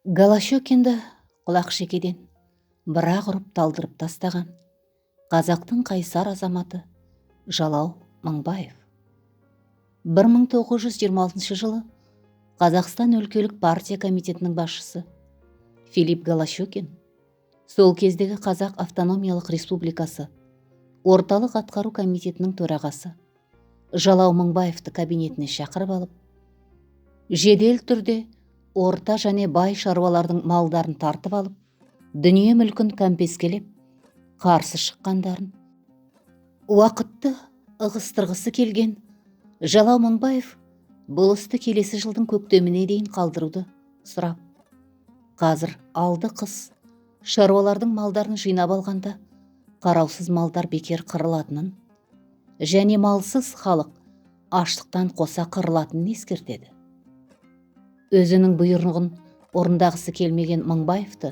Голощекинді құлақ шекеден бірақ ұрып талдырып тастаған қазақтың қайсар азаматы Жалау Мыңбаев. 1926 жылы Қазақстан өлкелік партия комитетінің басшысы Филипп Голощекин сол кездегі Қазақ автономиялық республикасы орталық атқару комитетінің төрағасы Жалау Мыңбаевты кабинетіне шақырып алып, жедел түрде орта және бай шаруалардың малдарын тартып алып, дүние мүлкін кәмпескелеп, қарсы шыққандарын, уақытты ығыстырғысы келген Жалау Мыңбаев бұл істі келесі жылдың көктеміне дейін қалдыруды сұрап, қазір алды қыс шаруалардың малдарын жинап алғанда қараусыз малдар бекер қырылатынын және малсыз халық аштықтан қоса қырылатынын ескертеді. Өзінің бұйрығын орындағысы келмеген Мыңбаевты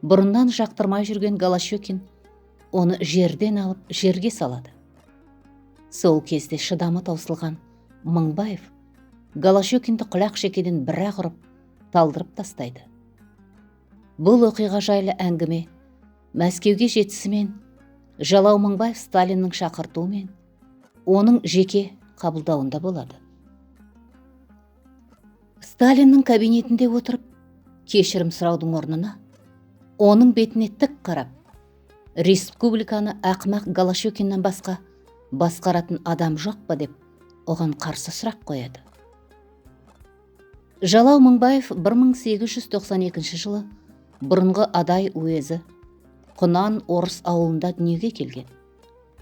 бұрыннан жақтырмай жүрген Голощекин оны жерден алып жерге салады. Сол кезде шыдамы таусылған Мыңбаев Голощекинді құлақ шекеден бір-ақ ұрып талдырып тастайды. Бұл оқиға жайлы әңгіме Мәскеуге жетісімен Жалау Мыңбаев Сталиннің шақыртуымен оның жеке қабылдауында болады. Сталиннің кабинетінде отырып кешірім сұраудың орнына оның бетіне тік қарап, республиканы ақымақ Голощекиннен басқа басқаратын адам жоқ па деп оған қарсы сұрақ қояды. Жалау Мыңбаев 1892 жылы бұрынғы Адай уезі Құнан орыс ауылында дүниеге келген.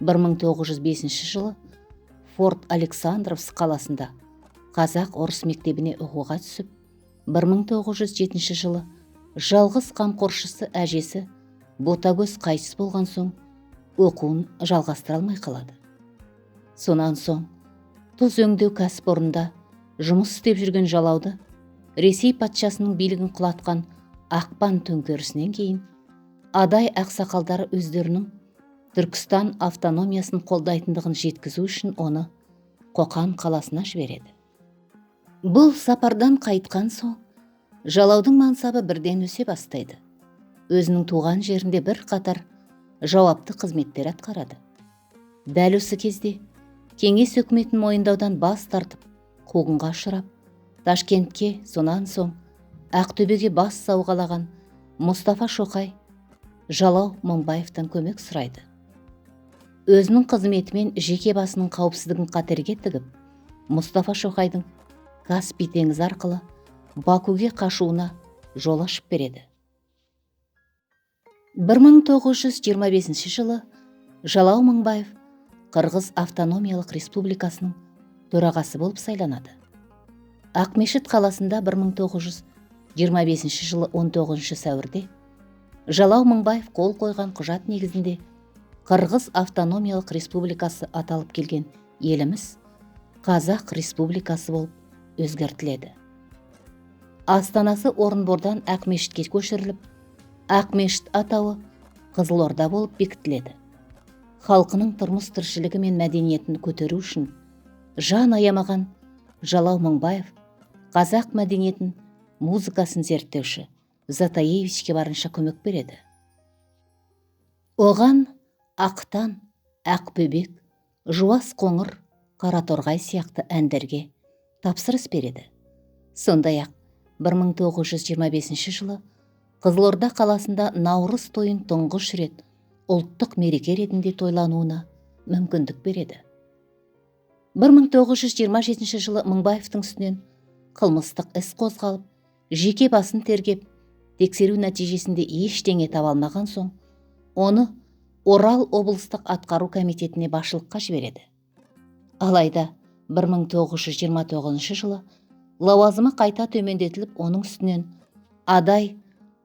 1905 жылы Форт Александровск қаласында Қазақ орыс мектебіне оқуға түсіп, 1907 жылы жалғыз қамқоршысы әжесі Ботагөз қайтыс болған соң оқуын жалғастыра алмай қалады. Сонан соң тұз өңдеу кәсіпорнында жұмыс істеп жүрген Жалауды Ресей патшасының билігін құлатқан ақпан төңкерісінен кейін Адай ақсақалдары өздерінің Түркістан автономиясын қолдайтындығын жеткізу үшін оны Қоқан қаласына жібереді. Бұл сапардан қайтқан соң Жалаудың мансабы бірден өсе бастайды. Өзінің туған жерінде бір қатар жауапты қызметтер атқарады. Дәл осы кезде кеңес үкіметін мойындаудан бас тартып, қуғынға ұшырап, Ташкентке, сонан соң Ақтөбеге бас сауғалаған Мұстафа Шоқай Жалау Мыңбаевтан көмек сұрайды. Өзінің қызметімен жеке басының қауіпсіздігін қатерге тігіп, Мұстафа Шоқайдың Каспий теңізі арқылы Бакуге қашуына жол ашып береді. 1925 жылы Жалау Мыңбаев Қырғыз автономиялық республикасының төрағасы болып сайланады. Ақмешіт қаласында 1925 жылы 19 сәуірде Жалау Мыңбаев қол қойған құжат негізінде Қырғыз автономиялық республикасы аталып келген еліміз Қазақ республикасы болып өзгертіледі. Астанасы Орынбордан Ақмешітке көшіріліп, Ақмешіт атауы Қызылорда болып бекітіледі. Халқының тұрмыс тіршілігі мен мәдениетін көтеру үшін жан аямаған Жалау Мыңбаев қазақ мәдениетін, музыкасын зерттеуші Затаевичке барынша көмек береді. Оған Ақтан, Ақбөбек, Жуас қоңыр, Қараторғай сияқты әндерге тапсырыс береді. Сондай-ақ 1925 жылы Қызылорда қаласында Наурыз тойын тұңғыш рет ұлттық мереке ретінде тойлануына мүмкіндік береді. 1927 жылы Мыңбаевтың үстінен қылмыстық іс қозғалып, жеке басын тергеп, тексеру нәтижесінде ештеңе таба алмаған соң, оны Орал облыстық атқару комитетіне басшылыққа жібереді. Алайда 1929 жылы лауазымы қайта төмендетіліп, оның үстінен Адай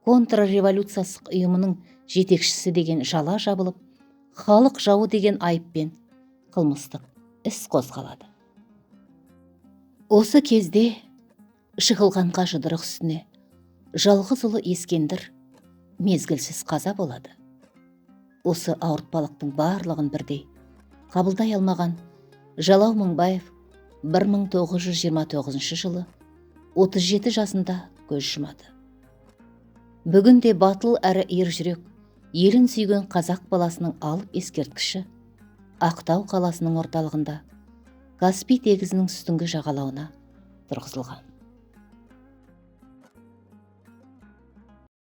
контрреволюциялық ұйымының жетекшісі деген жала жабылып, халық жауы деген айыппен қылмыстық іс қозғалады. Осы кезде жығылғанға жұдырық үстіне жалғыз ұлы Ескендір мезгілсіз қаза болады. Осы ауыртпалықтың барлығын бірдей қабылдай алмаған Жалау Мыңбаев 1929 жылы 37 жасында көз жұмады. бүгінде батыл әрі ержүрек, елін сүйген қазақ баласының алып ескерткіші Ақтау қаласының орталығында Каспий теңізінің үстіңгі жағалауына тұрғызылған.